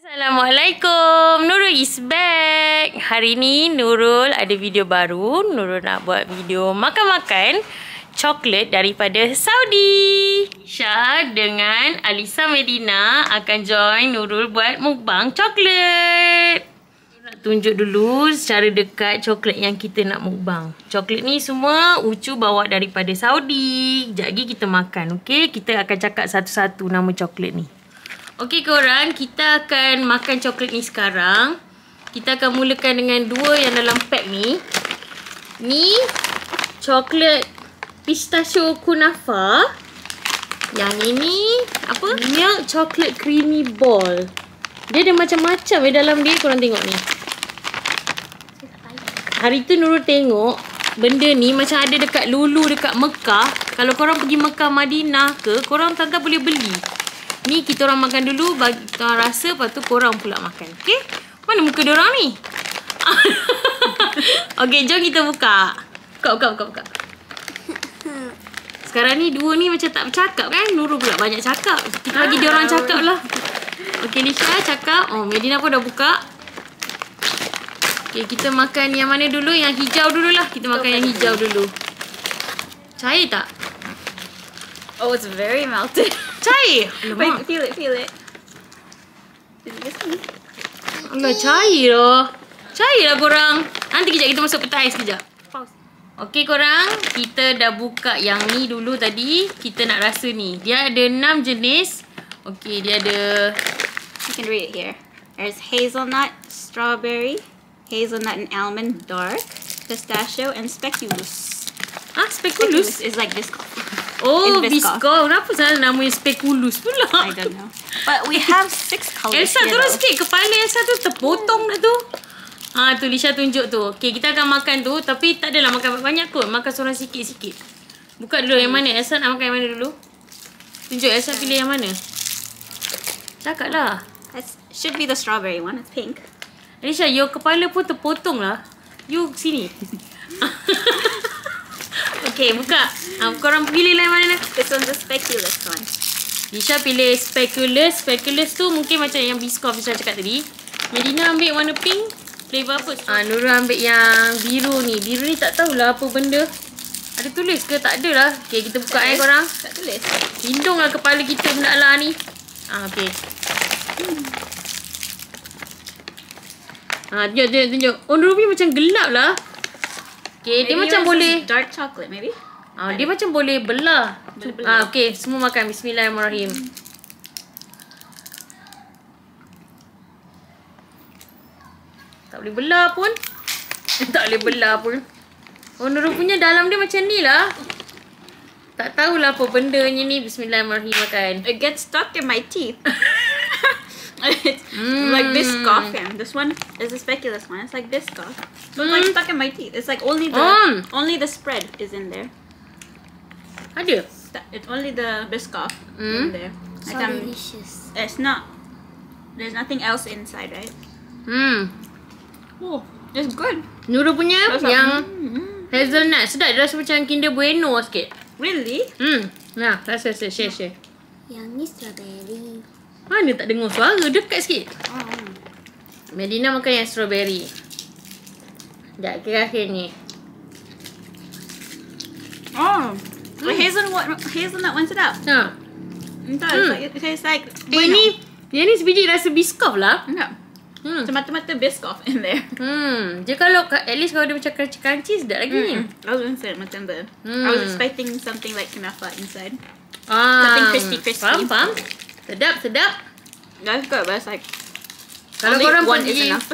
Assalamualaikum, Nurul is back. Hari ni Nurul ada video baru. Nurul nak buat video makan-makan coklat daripada Saudi. Syah dengan Alisa Medina akan join Nurul buat mukbang coklat. Nak tunjuk dulu secara dekat coklat yang kita nak mukbang. Coklat ni semua Ucu bawa daripada Saudi. Sekejap lagi kita makan, okey? Kita akan cakap satu-satu nama coklat ni. Okey korang, kita akan makan coklat ni sekarang. Kita akan mulakan dengan dua yang dalam pack ni. Ni coklat pistachio kunafa. Yang ini apa? Milk chocolate creamy ball. Dia ada macam-macam dalam dia, korang tengok ni. Hari tu Nurul tengok benda ni macam ada dekat Lulu dekat Mekah. Kalau korang pergi Mekah Madinah ke, korang tak boleh beli. Ni kita orang makan dulu, bagi kita orang rasa, lepas tu korang pula makan. Okay? Mana muka diorang ni? Okay, jom kita buka. Buka. Sekarang ni dua ni macam tak bercakap kan? Nurul pula banyak cakap. Kita bagi diorang cakap lah. Okay, Lisha cakap. Oh, Medina pun dah buka. Okay, kita makan yang mana dulu? Yang hijau dulu lah. Kita makan yang hijau dulu. Cair tak? Oh, it's very melted. Cair? Wait, feel it. Did you just see? Alah, cair lah. Cair lah korang. Nanti kejap kita masuk peta ais kejap. Pause. Okey korang, kita dah buka yang ni dulu tadi. Kita nak rasa ni. Dia ada 6 jenis. Okey, dia ada... You can read it here. There's hazelnut, strawberry, hazelnut and almond dark, pistachio, and speculous. Ah, speculous? Is like Biscoff. Oh, Biscoff. Kenapa salah namanya speculous pula? I don't know. But we have 6 colors. Elsa turun sikit. Kepala Elsa tu terpotong dah tu. Tu Lisha tunjuk tu. Okay, kita akan makan tu. Tapi tak adalah makan banyak kot. Makan seorang sikit-sikit. Buka dulu yang mana. Elsa nak makan yang mana dulu? Tunjuk Elsa pilih yang mana. Cakap lah. That should be the strawberry one. It's pink. Lisha, your kepala pun terpotong lah. You sini. Okay, buka. Korang pilih lah yang mana. This one's the speculous one. Lisha pilih speculous. Speculous tu mungkin macam yang Biscoff Lisha cakap tadi. Medina ambil warna pink. Flavor apa? Nurul ambil yang biru ni. Biru ni tak tahulah apa benda. Ada tulis ke? Tak ada lah. Okay, kita buka korang. Tak tulis. Lindung lah kepala kita benda lah ni. Okay. Tunjuk. Oh, Nurul macam gelap lah. Okay, dia macam boleh dark chocolate maybe. Dia macam boleh belah. Okay, semua makan. Bismillahirrahmanirrahim. Tak boleh belah pun. Oh, Nurul punya dalam dia macam ni lah. Tak tahulah apa bendanya ni. Bismillahirrahmanirrahim makan. It gets stuck in my teeth. It's like Biscoff. Yeah. This one is the speculous one. It's like Biscoff. So it's like stuck in my teeth. It's like only the spread is in there. Ada? It's only the Biscoff in there. So delicious. It's not. There's nothing else inside, right? Oh, it's good. Nurul punya yang hazelnut. Sedap. Dia rasa macam Kinder Bueno sikit. Really? Nah, rasa share. Yang ni strawberry. Mana tak dengar suara? Dekat sikit. Medina makan yang strawberry. Sekejap, akhir-akhir ni. The hazelnut one sedap. It tastes like Yang ni sebiji rasa Biscoff lah. Yeah. Mata-mata Biscoff in there. Dia kalau at least kalau dia macam crunchy sedap lagi ni. I was inside macam tu. I was expecting something like kunafa inside. Something crispy. Faham. Sedap. That's good, but it's like Kalau only korang one pergi, is enough.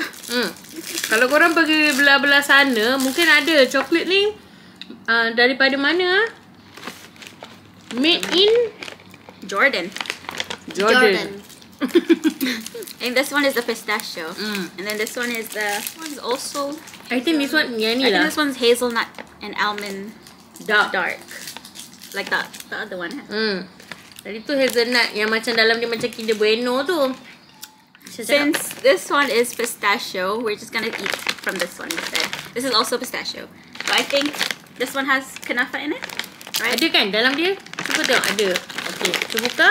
Kalau korang pergi belah-belah sana, mungkin ada coklat ni daripada mana? Made in Jordan. And this one is the pistachio. And then this one is also. I think this one yang ni I think lah. this one's hazelnut and almond dark. Like that. The other one. Tadi tu hazelnut yang macam dalam dia macam Kinder Bueno tu. Since this one is pistachio, we're just gonna eat from this one instead. This is also pistachio. So I think this one has kunafa in it, right? Ada kan dalam dia? Cuba tengok ada. Okay, kita buka.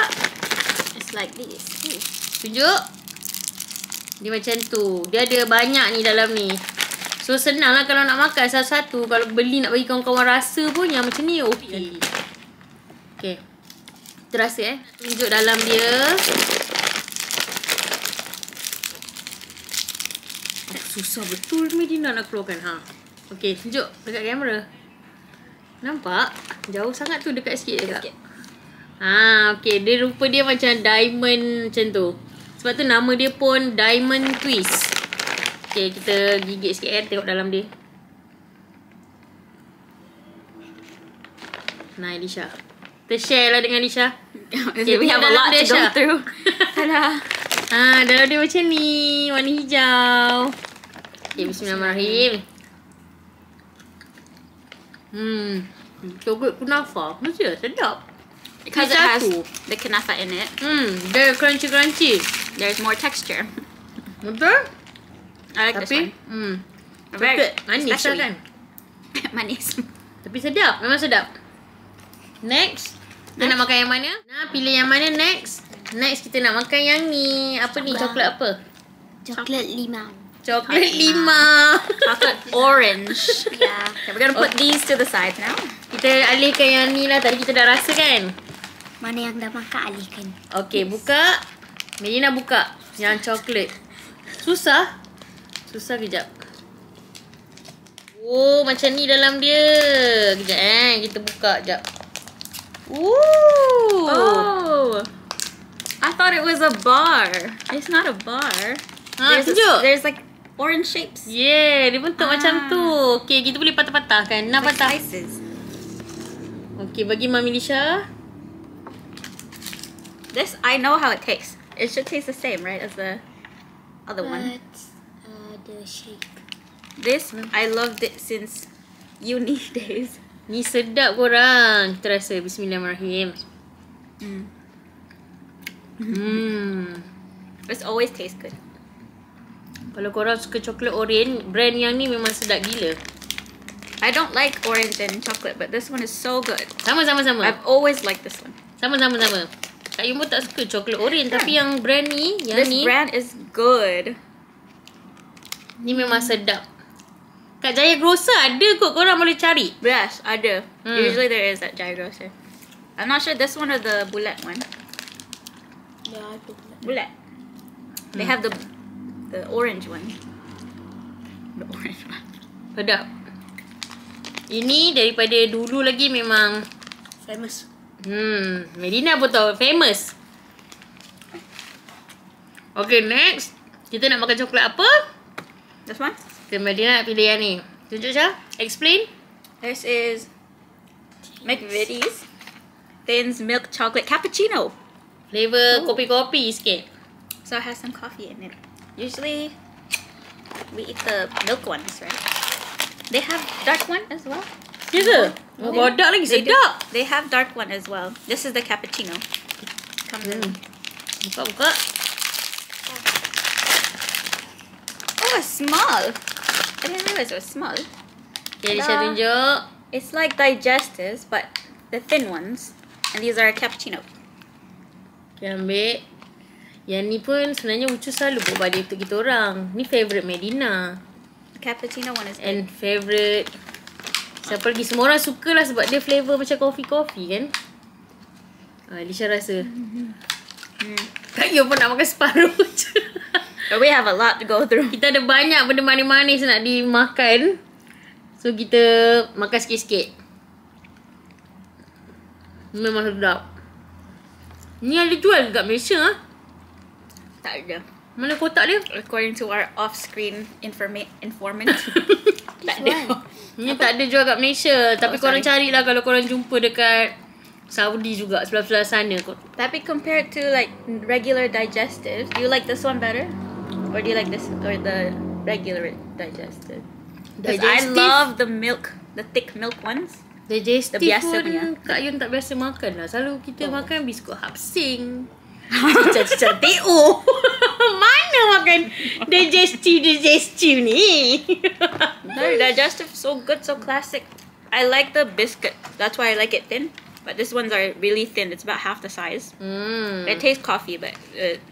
It's like this. Tunjuk. Dia macam tu. Dia ada banyak ni dalam ni. So senang lah kalau nak makan satu-satu. Kalau beli nak bagi kawan-kawan rasa pun yang macam ni okey. Okay. Terasa tunjuk dalam dia. Susah betul Medina nak keluarkan. Okay, tunjuk dekat kamera. Nampak? Jauh sangat tu, dekat sikit dekat. Okay, dia rupa dia macam diamond macam tu. Sebab tu nama dia pun Diamond Twist. Okay, kita gigit sikit tengok dalam dia. Nah, Lisha. Kita share lah dengan Lisha. Okay, we have a lot to go through. Tada. Dalam dia macam ni, warna hijau. Okay, bismillahirrahmanirrahim. Coklat kunafa. Mesti sedap. Because it has the kunafa in it. Very crunchy. There's more texture. Betul? I like this one. Coklat manis lah kan? Manis. Tapi sedap. Memang sedap. Next. Kita nak makan yang mana? Pilih yang mana next? Next kita nak makan yang ni. Apa ni? Coklat apa? Coklat limau. Coklat limau. Chocolate orange. Yeah. Okay, we're gonna put these to the side now. Kita alihkan yang ni lah. Tadi kita dah rasa kan? Mana yang dah makan alihkan. Okay, buka. Medina buka. Yang coklat. Susah? Susah kejap. Oh, macam ni dalam dia. Kejap kita buka kejap. Ooh. Oh. I thought it was a bar. It's not a bar. There's like orange shapes. Yeah, dia bentuk macam tu. Okay, kita boleh patah-patahkan. Nak like patah. slices. Okay, bagi Mami Lisha. This, I know how it tastes. It should taste the same, right, as the other one. The shape. This, I loved it since uni days. Ni sedap korang. Kita rasa. Bismillahirrahmanirrahim. This always tastes good. Kalau korang suka coklat orange, brand yang ni memang sedap gila. I don't like orange and chocolate, but this one is so good. Sama. I've always liked this one. Sama. Kak Yum pun tak suka coklat orange. Tapi yang brand ni, This brand is good. Ni memang sedap. Kat Jaya Grocer ada kot, korang boleh cari. Yes, I do. Usually there is at Jaya Grocer. I'm not sure this one or the Bullet one. Yeah, Bullet. They have the orange one. The orange one. Sedap. Ini daripada dulu lagi memang famous. Medina pun tahu famous. Okay, next. Kita nak makan coklat apa? This one? Medina nak pilih yang ni. Tunjuk Syah. Explain. This is McVitie's Thins Milk Chocolate Cappuccino. Flavor kopi-kopi sikit. So it has some coffee in it. Usually we eat the milk ones, right? They have dark one as well. Ya ke? Oh, bodak lagi sedap. They have dark one as well. This is the cappuccino. Comes in. Buka. Oh, it's small. I didn't realize it was small. Okay, Lisha tunjuk. It's like digestives, but the thin ones. And these are cappuccino. Okay, ambil. Yang ni pun sebenarnya Ucu selalu buat balik untuk kita orang. Ni favourite Medina. The cappuccino one is good. And favourite siapa lagi? Semua orang suka lah sebab dia flavour macam coffee kan. Lisha rasa. Kak Yo pun nak makan separuh je. But we have a lot to go through. Kita ada banyak benda manis-manis nak dimakan. So kita makan sikit-sikit. Memang sedap. Ni ada jual kat Malaysia ah. Tak ada. Mana kotak dia? According to our off-screen informant. Tak ada. Ni tak ada jual kat Malaysia. Tapi korang carilah kalau korang jumpa dekat Saudi juga, sebelah-sebelah sana kot. Tapi compared to like regular digestives, do you like this one better? Or do you like this or the regular digestive? Because I love the milk, the thick milk ones. Digestive The biasa pun punya. Kak Yun tak biasa makan lah. Selalu kita makan biskut hapsing. Cicak-cicak teo. Mana makan digestive ni? No, digestive so good, so classic. I like the biscuit. That's why I like it thin. But these ones are really thin. It's about half the size. It tastes coffee, but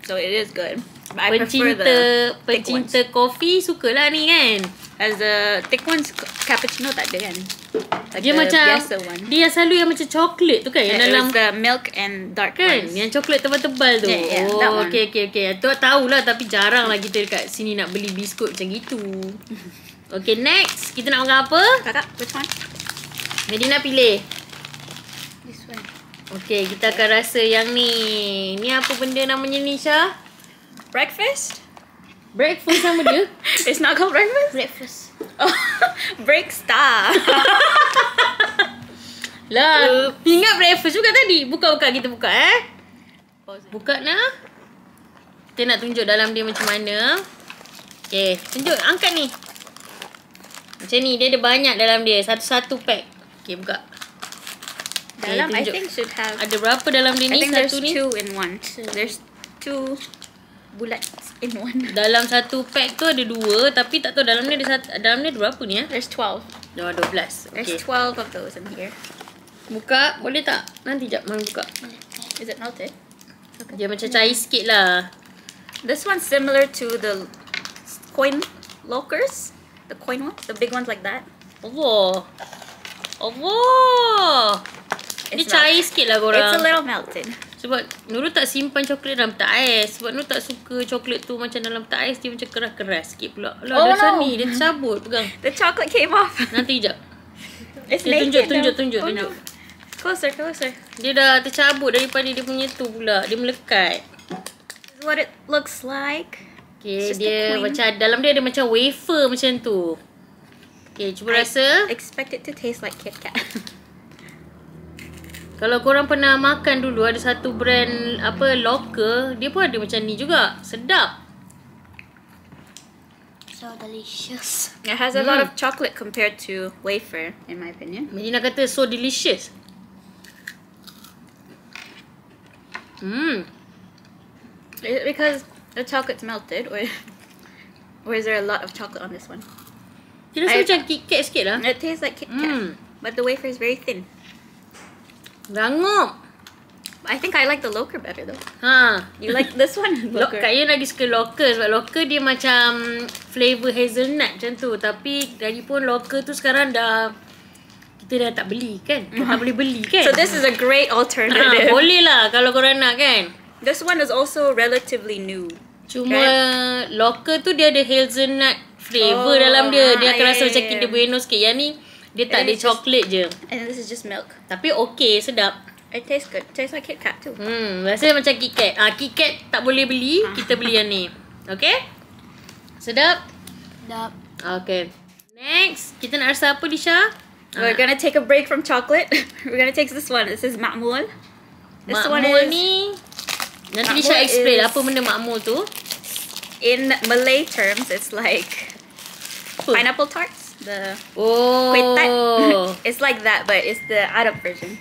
so it is good. But I prefer the thick ones. Pencinta kopi sukalah ni kan. As the thick ones, cappuccino tak ada kan? Like Dia the macam biasa one. dia selalu yang macam coklat tu kan, yang Yeah, dalam it was the milk and dark kan, ones. yang coklat tebal-tebal tu. Yeah, that Oh, one. okey. Tu tahulah, tapi jarang lah kita dekat sini nak beli biskut macam gitu. Okay, next kita nak makan apa? Kakak, which one? Medina pilih. This one. Okay, kita akan rasa yang ni. Ni apa benda namanya ni, Syah? Breakfast? Breakfast sama dia? It's not called breakfast? Breakfast. Oh, break star. Lah, ingat breakfast juga tadi. Buka kita buka Buka nak. Kita nak tunjuk dalam dia macam mana. Okay, tunjuk, angkat ni. Macam ni, dia ada banyak dalam dia. Satu-satu pack. Okay, buka. Okay, Dalam, I tunjuk. think should have. Ada berapa dalam dia I ni? think there's Satu ni. 2 in 1. There's 2 bullets in 1. Dalam satu pack tu ada 2. Tapi tak tahu dalam ni ada dalam ni ada berapa ni There's 12. 12. There's Okay. 12 of those in here. Buka, boleh tak? Nanti jap, Mami buka. Is it melted? Dia macam cair sikit lah. This one's similar to the coin lockers. The coin ones, the big ones like that. Allah. Dia It's cair not- sikit lah korang. It's a little melted. Sebab Nurul tak simpan coklat dalam peta ais. Sebab Nurul tak suka coklat tu macam dalam peta ais. Dia macam keras-keras sikit pula. Alah, Oh, dah no. ni. Dia tercabut. Pegang. The chocolate came off. Nanti jap. It's Dia naked. tunjuk. Oh, no. Closer. Dia dah tercabut daripada dia punya tu pula. Dia melekat. This is what it looks like. Okay, It's just dia a coin. macam dalam dia ada macam wafer macam tu. Okay, cuba rasa. Expect it to taste like Kit Kat. Kalau korang pernah makan dulu, ada satu brand apa locker, dia pun ada macam ni juga. Sedap. So delicious. It has a lot of chocolate compared to wafer, in my opinion. Medina kata so delicious. Is it because the chocolate's melted, or is there a lot of chocolate on this one? Dia rasa macam KitKat sikit lah. It tastes like Kit Kat, but the wafer is very thin. Rangup. I think I like the locker better though. Ha. You like this one? Locker. Kak Yen lagi suka locker sebab locker dia macam flavor hazelnut macam tu. Tapi lagipun locker tu sekarang dah kita dah tak beli kan? Tak boleh beli kan? So this is a great alternative. Boleh lah kalau korang nak kan? This one is also relatively new. Cuma locker tu dia ada hazelnut flavor dalam dia. Dia akan rasa macam Kinder Bueno sikit. Yang ni dia tak ada It's just- coklat je. And this is just milk. Tapi okey, sedap. It tastes good. It tastes like Kit Kat too. Rasa macam KitKat. KitKat tak boleh beli, kita beli yang ni. Okay? Sedap? Sedap. Okay. Next, kita nak rasa apa, Disha? We're gonna take a break from chocolate. We're gonna take this one. This is Ma'mul. This one Makmul is ni, nanti Makmul Disha explain is- apa benda makmul tu. in Malay terms, it's like Apa? pineapple tarts. The Oh. kuih tat. It's like that, but it's the Arab version.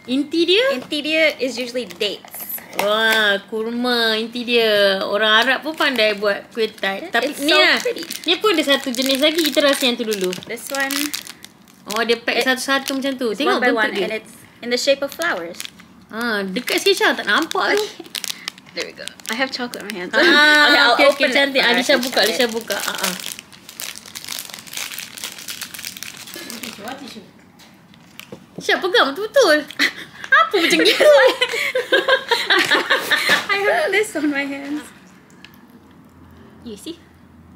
Inti dia? Inti dia is usually dates. Wah, kurma inti dia. Orang Arab pun pandai buat kuih tart. Tapi It's ni so lah. pretty. Ni pun ada satu jenis lagi. Kita rasa yang tu dulu. This one, Oh, dia pack satu-satu macam tu. it's Tengok one by bentuk one, dia. and it's in the shape of flowers. Dekat sikit Syah. Tak nampak tu. There we go. I have chocolate in my hands. I'll okay, open it. cantik. Alright, Disha buka, let's Disha try it. buka. Disha pegang betul-betul. Apa macam gitu? I have this on my hands. You see?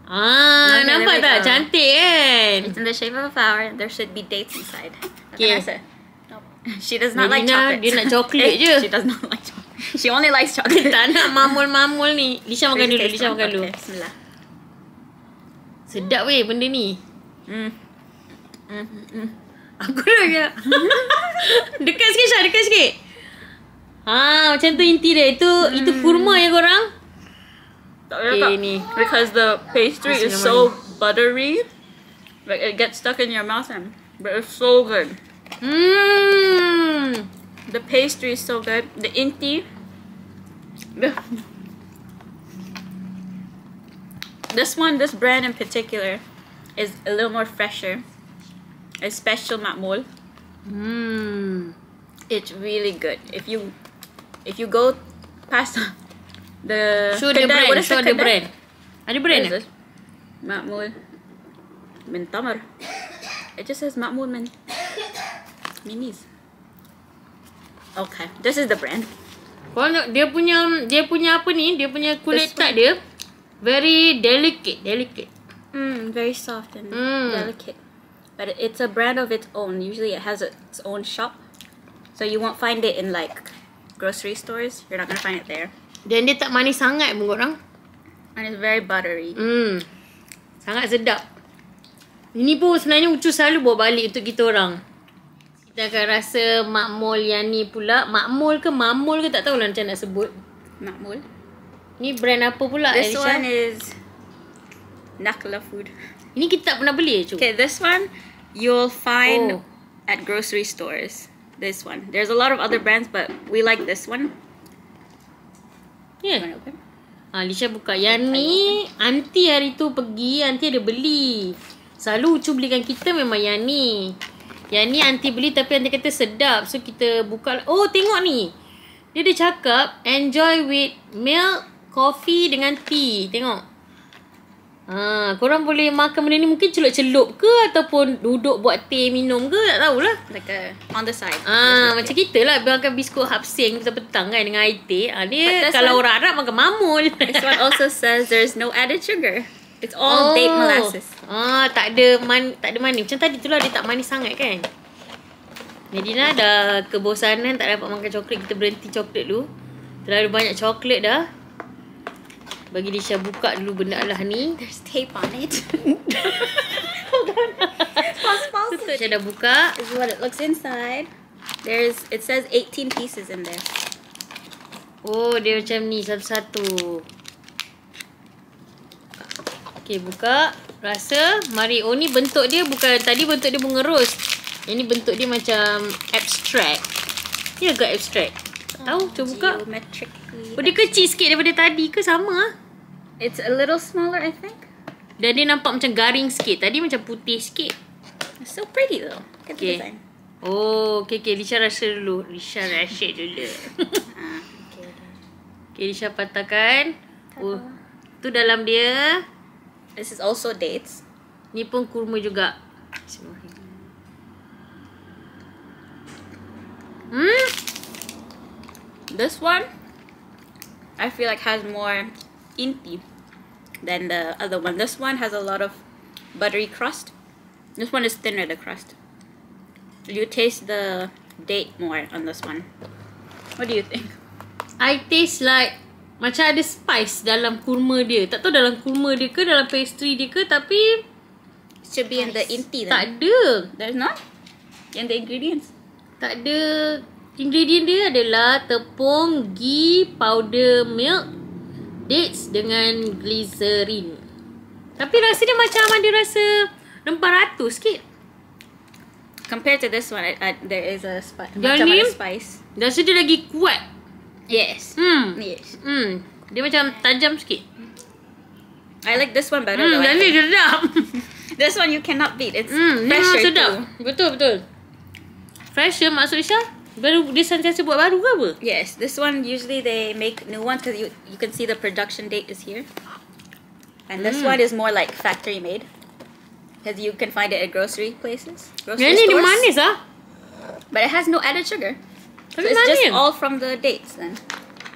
Okay, Nampak there we tak? go. Cantik kan? It's in the shape of a flower. There should be dates inside. Okay. She does not like Medina, chocolate. dia nak coklat je. She does not like chocolate. She only likes chocolate. Tak nak mamul-mamul ni. Disha makan dulu, Taste Disha one. makan dulu. Okay, bismillah. Sedap weh benda ni. Mm. Aku dah kira. Dekat sikit Syah, dekat sikit. Macam tu inti dia. Itu kurma ya korang? Okay, ni. Because the pastry is so buttery, like it gets stuck in your mouth, but it's so good. The pastry is so good. The inti. This brand in particular, is a little more fresher. A special Ma'mul. It's really good. If you go past Show the brand. What is Show the brand. Ada brand What is eh? this? Ma'mul min Tamar. It just says Ma'mul min Minis. Okay, this is the brand. Kalau dia punya apa ni? Dia punya kulit tak dia very delicate. Very soft and delicate. But it's a brand of its own. Usually it has its own shop. So you won't find it in like grocery stores. You're not gonna find it there. Dan dia tak manis sangat pun korang. And it's very buttery. Sangat sedap. Ini pun sebenarnya Ucu selalu bawa balik untuk kita orang. Kita akan rasa Makmul yang ni pula. Makmul ke Mamul ke tak tahulah macam nak sebut. Ma'mul. Ni brand apa pula This Alisha? one is Nakla Food. Ini kita tak pernah beli Ucu. Okay, this one you'll find at grocery stores. This one. There's a lot of other brands, but we like this one. Ya. You wanna open? Alisha buka. Yang ni aunty hari tu pergi, aunty ada beli. Selalu Ucu belikan kita memang yang ni. Yang ni aunty beli tapi aunty kata sedap. So kita buka. Oh tengok ni. Dia ada cakap enjoy with milk, coffee dengan tea. Tengok. Korang boleh makan benda ni mungkin celup-celup ke ataupun duduk buat teh minum ke, tak tahulah. Like on the side. Macam kita lah makan biskut hapsing petang-petang kan dengan air teh. Dia But kalau one- orang Arab makan mamul. This one also says there's no added sugar. It's all date molasses. Tak ada manis. Macam tadi tu lah dia tak manis sangat kan. Medina dah kebosanan tak dapat makan coklat. Kita berhenti coklat dulu. Terlalu banyak coklat dah. Bagi Lisha buka dulu benda lah ni. There's tape on it. Hold on. Pause. Lisha dah buka. This is what it looks inside. It says 18 pieces in there. Oh, dia macam ni satu-satu. Okay, buka. Rasa. Mari. Oh, ni bentuk dia bukan. Tadi bentuk dia bunga ros. Yang ni bentuk dia macam abstract. Ni agak abstract. Tahu? Cuba buka. Geometrically. Oh, dia kecil sikit daripada tadi ke sama? It's a little smaller, I think. Dan dia nampak macam garing sikit. Tadi macam putih sikit. It's so pretty though. Get the Okay. design. Oh, okay. Lisha rasa dulu. Lisha rasa dulu. Okay. Okay, Lisha patahkan. Oh, tu dalam dia. This is also dates. Ni pun kurma juga. This one, I feel like has more inti than the other one. This one has a lot of buttery crust. This one is thinner, the crust. You taste the date more on this one. What do you think? I taste like macam ada spice dalam kurma dia. Tak tahu dalam kurma dia ke, dalam pastry dia ke, tapi It should be in the inti then. tak ada. There's not? In the ingredients? Tak ada. Ingredient dia adalah tepung, ghee, powder milk, dates dengan glycerin. Tapi rasa dia macam ada rasa rempah ratu sikit. Compared to this one, there is a spice. Yang ni, Spice. rasa dia lagi kuat. Yes. Yes. Dia macam tajam sikit. I like this one better though. I Dan ni think. sedap. This one you cannot beat. It's Ni memang fresher sedap. too. Betul. Fresher maksud Isha? Baru dia sentiasa buat baru ke apa? Yes, this one usually they make new ones because you can see the production date is here. And this one is more like factory made. Because you can find it at grocery places. Grocery Yang ni dia stores. manis ah. But it has no added sugar. So Tapi it's just manis. all from the dates then.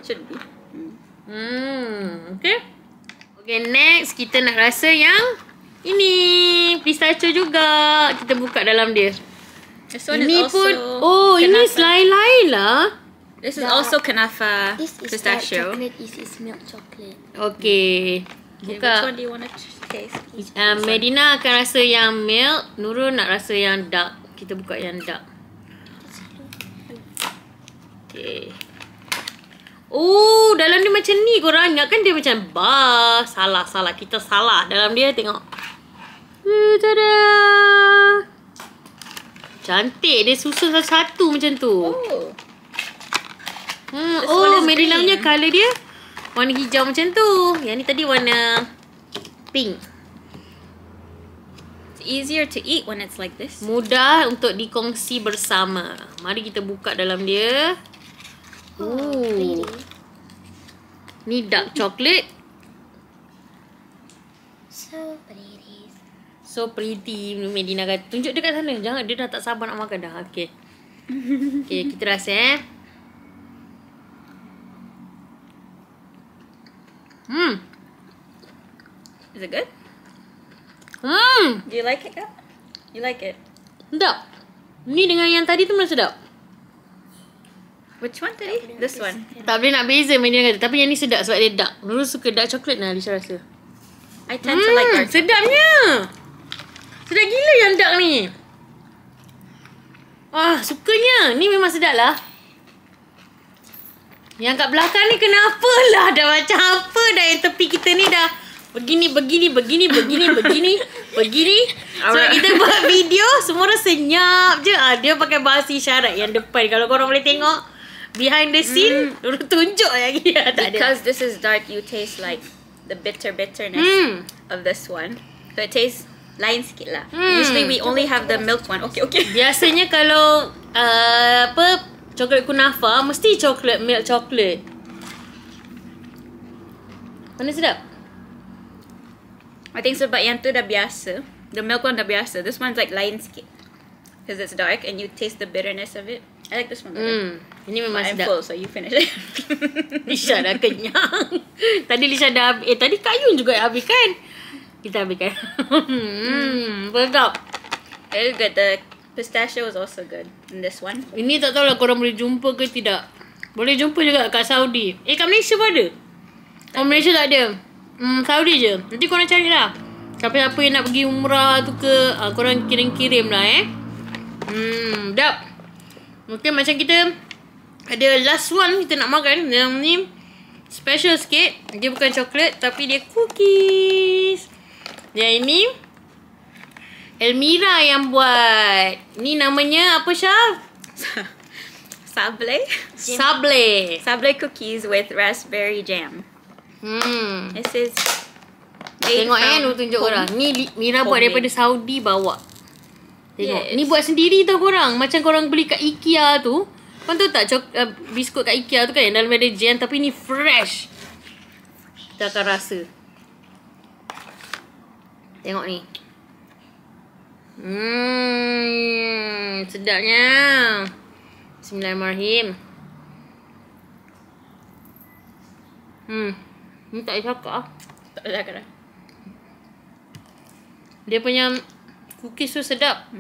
Should be. Okay. Okay, next kita nak rasa yang ini pistachio juga. Kita buka dalam dia. This one Ini is also pun ini kanafa. lain-lain lah. This is also kanafa This is dark pistachio. chocolate. This is milk chocolate. Okay. Okay, which Buka. one do you want to taste? Medina akan rasa yang milk, Nurul nak rasa yang dark. Kita buka yang dark. Okay. Oh, dalam dia macam ni. Korang ingat kan dia macam salah. Kita salah. Dalam dia tengok. Tada! Cantik. Dia susun satu-satu macam tu. Oh. This one Oh, is Medina punya green. colour dia warna hijau macam tu. Yang ni tadi warna pink. It's easier to eat when it's like this. Mudah untuk dikongsi bersama. Mari kita buka dalam dia. Pretty. Ni dark chocolate. So pretty. So pretty. Medina kata. Tunjuk dekat sana. Jangan, dia dah tak sabar nak makan dah. Okay. Okay, kita rasa Is it good? Do you like it, Kak? You like it? Sedap. Ni dengan yang tadi tu mana sedap? Which one today? This one. Tak boleh nak beza Medina kata. Tapi yang ni sedap sebab dia dark. Nurul suka dark chocolate lah, Alisha rasa. I tend to like dark. Sedapnya. Sedap gila yang dark ni. Sukanya. Ni memang sedap lah. Yang kat belakang ni kenapa lah? Dah macam apa dah yang tepi kita ni dah begini. Sebab kita buat video semua orang senyap je. Dia pakai bahasa isyarat yang depan. Kalau korang boleh tengok behind the scene, Nurul tunjuk lagi. Because this is dark, you taste like the bitterness of this one. So it tastes lain sikit lah. Usually we only have the milk one. Okay. Biasanya kalau coklat kunafa mesti coklat milk chocolate. Mana sedap? I think sebab yang tu dah biasa. The milk one dah biasa. This one's like lain sikit. Because it's dark and you taste the bitterness of it. I like this one better. Ini memang I'm sedap. full, so you finish it. Lisha dah kenyang. Tadi Lisha dah habis. Tadi Kayun juga habiskan. Kita habiskan. Sedap. It is good. The pistachio is also good in this one. Ini tak tahulah korang boleh jumpa ke tidak. Boleh jumpa juga kat Saudi. Kat Malaysia pun ada? Malaysia tak ada. Saudi je. Nanti korang carilah. Siapa-siapa yang nak pergi umrah tu ke, korang kirim-kirim lah sedap. Okay, macam kita ada last one kita nak makan. Yang ni special sikit. Dia bukan coklat tapi dia cookies. Yang ini Elmira yang buat. Ni namanya apa, Syah? Sable. Sable cookies with raspberry jam. This is tengok Nur tunjuk korang. Ni Mira buat daripada Saudi bawa. Tengok. Ni buat sendiri tau korang. Macam korang beli kat IKEA tu. Korang tahu tak biskut kat IKEA tu kan yang dalam ada jam tapi ni fresh. Kita akan rasa. Tengok ni. Sedapnya. Bismillahirrahmanirrahim. Ni tak boleh cakap. Tak boleh cakap dah. Dia punya cookies tu sedap.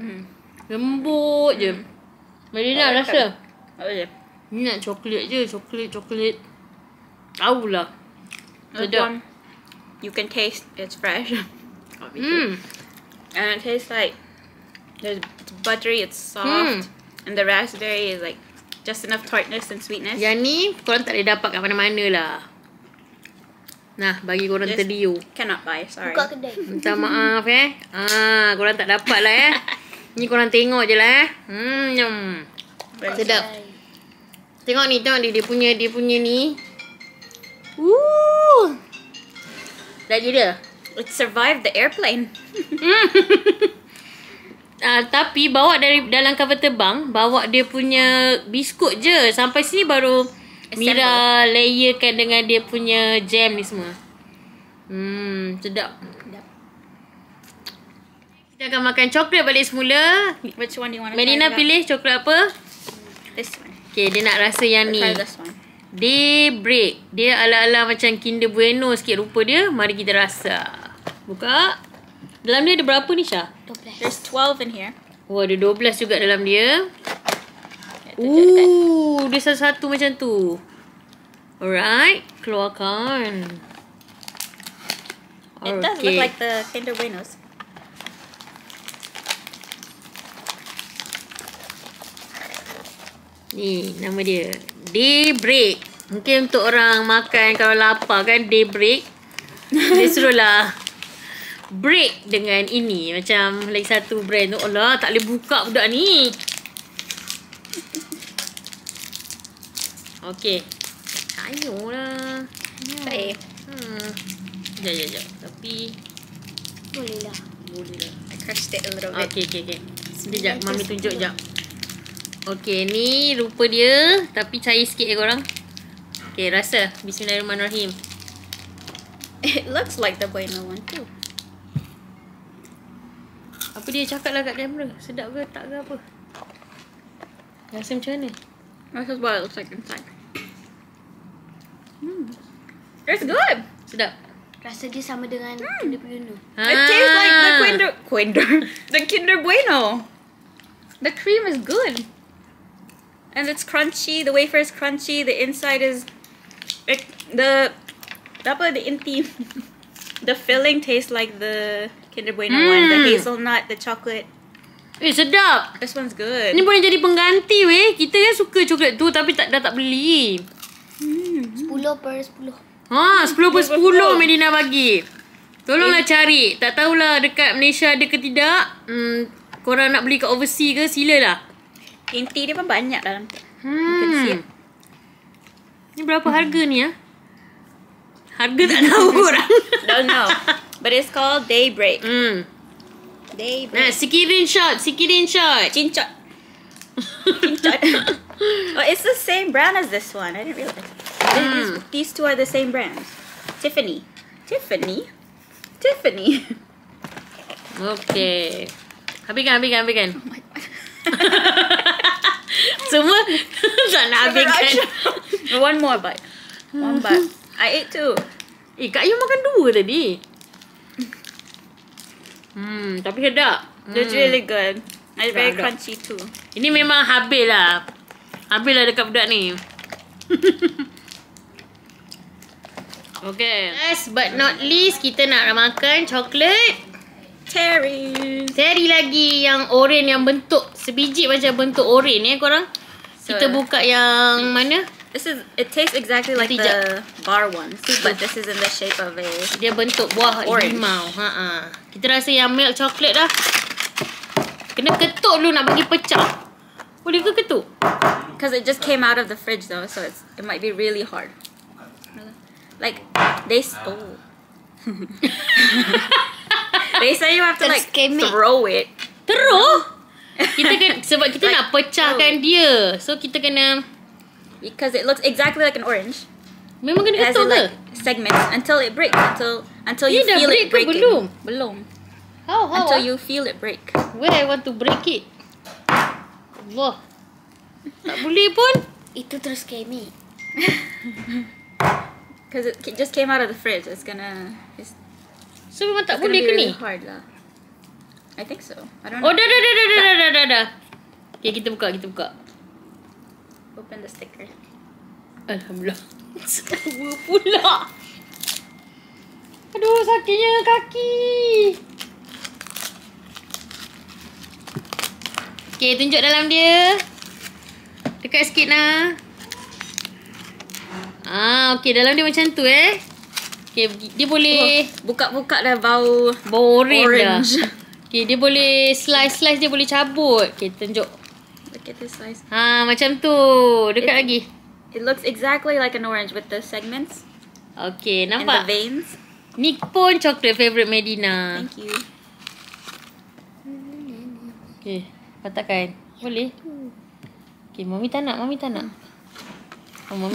Lembut je. Marina rasa. Tak boleh. Ni nak coklat je. Coklat. Tahu lah. Sedap. You can taste it's fresh. And it tastes like it's buttery, it's soft. And the raspberry is like just enough tartness and sweetness. Yang ni korang tak boleh dapat kat mana-mana lah. Nah, bagi korang terdiu. Cannot buy, sorry. Buka kedai. Minta maaf korang tak dapat lah Ni korang tengok je lah sedap. Tengok ni, dia punya ni. Dah dia. It survived the airplane. Tapi bawa dari dalam cover terbang, bawa dia punya biskut je. Sampai sini baru Mira layerkan dengan dia punya jam ni semua. Sedap. Kita akan makan coklat balik semula. Which one do you want to Medina try? pilih coklat apa? This one. Okay, dia nak rasa yang ni. Try this one. Daybreak. Dia ala-ala macam Kinder Bueno sikit rupa dia. Mari kita rasa. Buka. Dalam dia ada berapa ni, Syah? 12. There's 12 in here. Ada 12 juga dalam dia. Dia satu-satu macam tu. Alright. Keluarkan. It does look like the Kinder Buenos. Ni nama dia. Daybreak. Mungkin untuk orang makan kalau lapar kan, daybreak. Dia suruhlah break dengan ini. Macam lagi satu brand tu. Allah, tak boleh buka budak ni. Okay. Ayolah. Okay. Sekejap. Tapi Boleh lah. I crushed it a little bit. Okay. Sekejap, Mami tunjuk sekejap. Okay, ni rupa dia. Tapi cair sikit korang. Okay, rasa. Bismillahirrahmanirrahim. It looks like the Bueno one too. Apa dia cakap lah kat kamera? Sedap ke tak ke apa? Rasa macam mana? This is what it looks like inside. It's good. Sedap. Rasa dia sama dengan Kinder Bueno. It tastes like the the Kinder Bueno. The cream is good. And it's crunchy. The wafer is crunchy. The inside is the inti. The filling tastes like the Kinder Bueno one. The hazelnut, the chocolate. Sedap. This one's good. Ni boleh jadi pengganti weh. Kita kan suka coklat tu tapi dah tak beli. 10 per 10. 10 per 10 Medina bagi. Tolonglah cari. Tak tahulah dekat Malaysia ada ke tidak. Korang nak beli kat overseas ke, silalah. Inti dia pun banyak dalam tu. Ni berapa harga ni ya? Harga tak tahu korang. Don't know. But it's called Daybreak. Daybreak. Nah, sikirin shot. Cincot. Oh, it's the same brand as this one. I didn't realize. These two are the same brands. Tiffany. Okay. Habiskan. Oh my god. Semua tak nak habiskan. One more bite. One bite. I ate two. Kak Yu makan 2 tadi. Tapi sedap. It's really good. It's very crunchy too. Ini memang habis lah dekat budak ni. Okay. Last but not least, kita nak makan coklat Terry lagi yang oren yang bentuk sebiji macam bentuk oren korang. Kita buka yang mana? It tastes exactly like the bar ones, but this is in the shape of a. Dia bentuk buah limau. Kita rasa yang milk chocolate dah. Kena ketuk dulu nak bagi pecah. Boleh ke ketuk? Because it just came out of the fridge though, so it might be really hard. Like they they say you have to like throw it. Terus? Kita kan sebab kita nak pecahkan dia. So kita kena, because it looks exactly like an orange. Memang kena It has ketuk ke? like segments until it breaks. Until you feel it breaking. Belum. How? Until you feel it break. Where I want to break it? Allah. Tak boleh pun. Itu terus scary. Because it just came out of the fridge. It's So memang tak boleh ke ni? really hard lah. I think so. I don't know. Oh dah. Okay, kita buka. Open the sticker. Alhamdulillah. Dua pula. Aduh, sakitnya kaki. Okay, tunjuk dalam dia. Dekat sikit lah. Okay, dalam dia macam tu Okay, dia boleh buka dah bau orange dah. Okay, dia boleh slice dia boleh cabut. Okay, tunjuk. Look at this slice. Macam tu. Dekat lagi. It looks exactly like an orange with the segments. Okay, And nampak? the veins. Ni pun chocolate favourite Medina. Thank you. Okay, patahkan. Boleh? Okay, Mami tak nak. Mami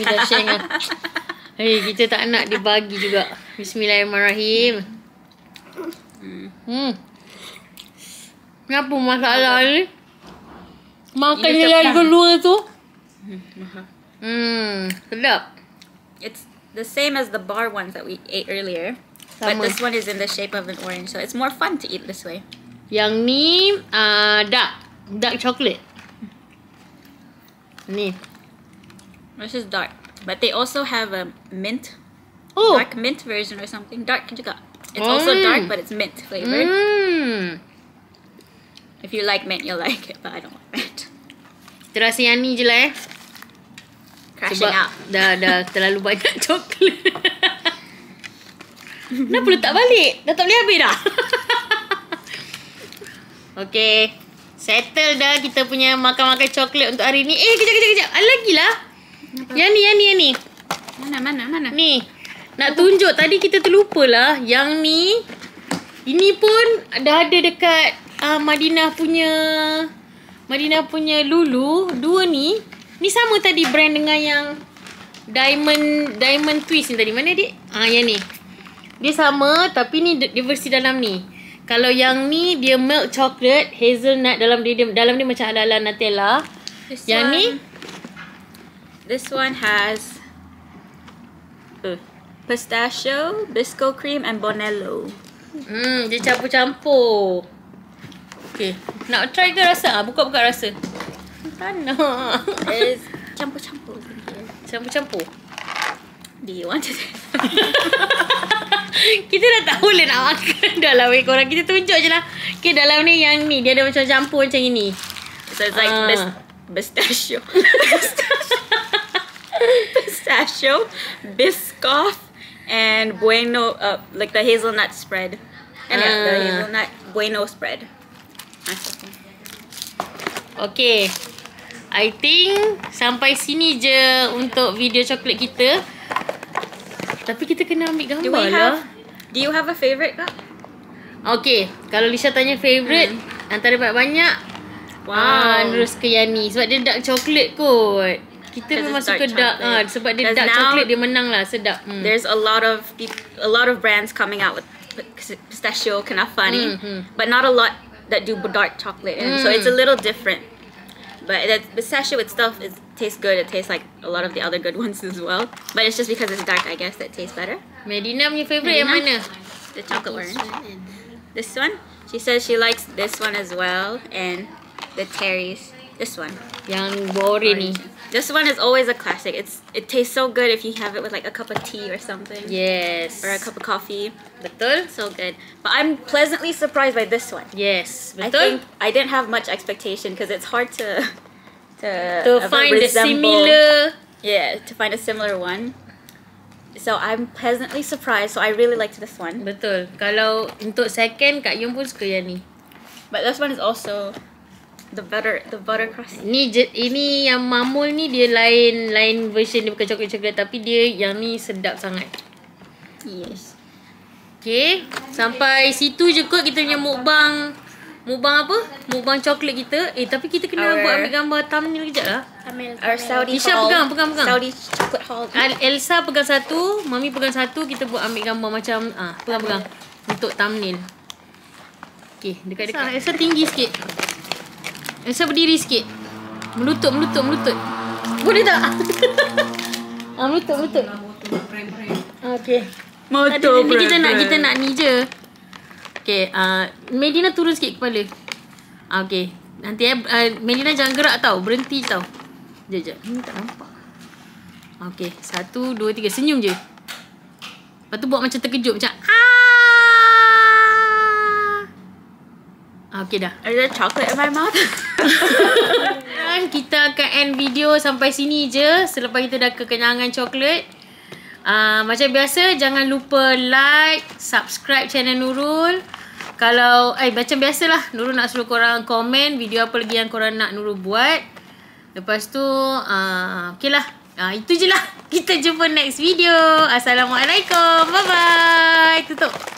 dah share dengan. Kita tak nak dia bagi juga. Bismillahirrahmanirrahim. Kenapa masalah ni? Makan dia lagi keluar tu. Sedap. It's the same as the bar ones that we ate earlier. Sama. But this one is in the shape of an orange, so it's more fun to eat this way. Yang ni dark chocolate. Ni. This is dark. But they also have a mint. Oh. Dark mint version or something. Dark juga. It's also dark, but it's mint flavored. If you like mint, you'll like it, but I don't like mint. Terasa yang ni je lah Crashing sebab out. dah terlalu banyak coklat. Kenapa letak balik? Dah tak boleh habis dah. Okay, settle dah kita punya makan-makan coklat untuk hari ni. Kejap. Lagi lah. Yang ni. Mana? Ni. Nak tunjuk tadi kita terlupa lah. Yang ni. Ini pun dah ada dekat Madinah punya Lulu. Dua ni. Ni sama tadi brand dengan yang diamond twist ni tadi. Mana dik? Yang ni. Dia sama tapi ni dia versi dalam ni. Kalau yang ni dia milk chocolate, hazelnut dalam dia macam ala-ala Nutella. This one has pistachio, bisco cream and bonello. Dia campur-campur. Okay. Nak try ke rasa? Buka-buka rasa. Tak nak. Is campur-campur. Campur-campur. Do you want to taste? Kita dah tahu lah nak makan dah lah weh korang. Kita tunjuk je lah. Okay, dalam ni yang ni dia ada macam campur macam ini. So it's like pistachio. Pistachio, Biscoff, and bueno, like the hazelnut spread. And the hazelnut bueno spread. Okay, I think sampai sini je untuk video coklat kita. Tapi kita kena ambil gambar lah. Do you have a favourite, Kak? Okay, kalau Lisha tanya favourite antara banyak-banyak, terus ke yang ni. Sebab dia dark chocolate kot. Kita memang suka dark. Sebab dia dark chocolate, dia menang lah. Sedap. There's a lot of brands coming out with pistachio kanafani, but not a lot that do dark chocolate. So it's a little different. But the pistachio itself tastes good. It tastes like a lot of the other good ones as well. But it's just because it's dark, I guess, that tastes better. Medina punya favourite yang mana? The chocolate orange. This one? She says she likes this one as well. And the Terry's. This one. Yang boring ni. This one is always a classic. It tastes so good if you have it with like a cup of tea or something. Yes. Or a cup of coffee. Betul. So good. But I'm pleasantly surprised by this one. Yes. Betul. I think I didn't have much expectation because it's hard to find the similar. Yeah, to find a similar one. So I'm pleasantly surprised. So I really liked this one. Betul. Kalau untuk second, Kak Yung pun suka yang ni. But this one is also the butter crust. Ini yang mamul ni dia lain version, dia bukan coklat-coklat tapi dia yang ni sedap sangat. Yes. Okay, sampai situ je kot kita punya mukbang apa? Mukbang coklat kita. Tapi kita kena buat ambil gambar thumbnail kejap lah. Our Saudi Lisha haul. pegang. Saudi chocolate haul. Elsa pegang satu, Mami pegang satu, kita buat ambil gambar macam pegang untuk thumbnail. Okay, dekat-dekat. Elsa tinggi sikit. Elsa berdiri sikit. Melutut. Boleh tak? Melutut. Okay. Motor Kita nak ni je. Okay, Medina turun sikit kepala. Okay. Nanti Medina jangan gerak tau. Berhenti tau. Sekejap. Ni tak nampak. Okay. 1, 2, 3. Senyum je. Lepas tu buat macam terkejut. Macam okay dah. Is there chocolate in my mouth? Kita akan end video sampai sini je. Selepas kita dah kekenyangan coklat. Macam biasa, jangan lupa like, subscribe channel Nurul. Kalau macam biasalah, Nurul nak suruh korang komen video apa lagi yang korang nak Nurul buat. Lepas tu okay lah, itu je lah. Kita jumpa next video. Assalamualaikum. Bye bye. Tutup.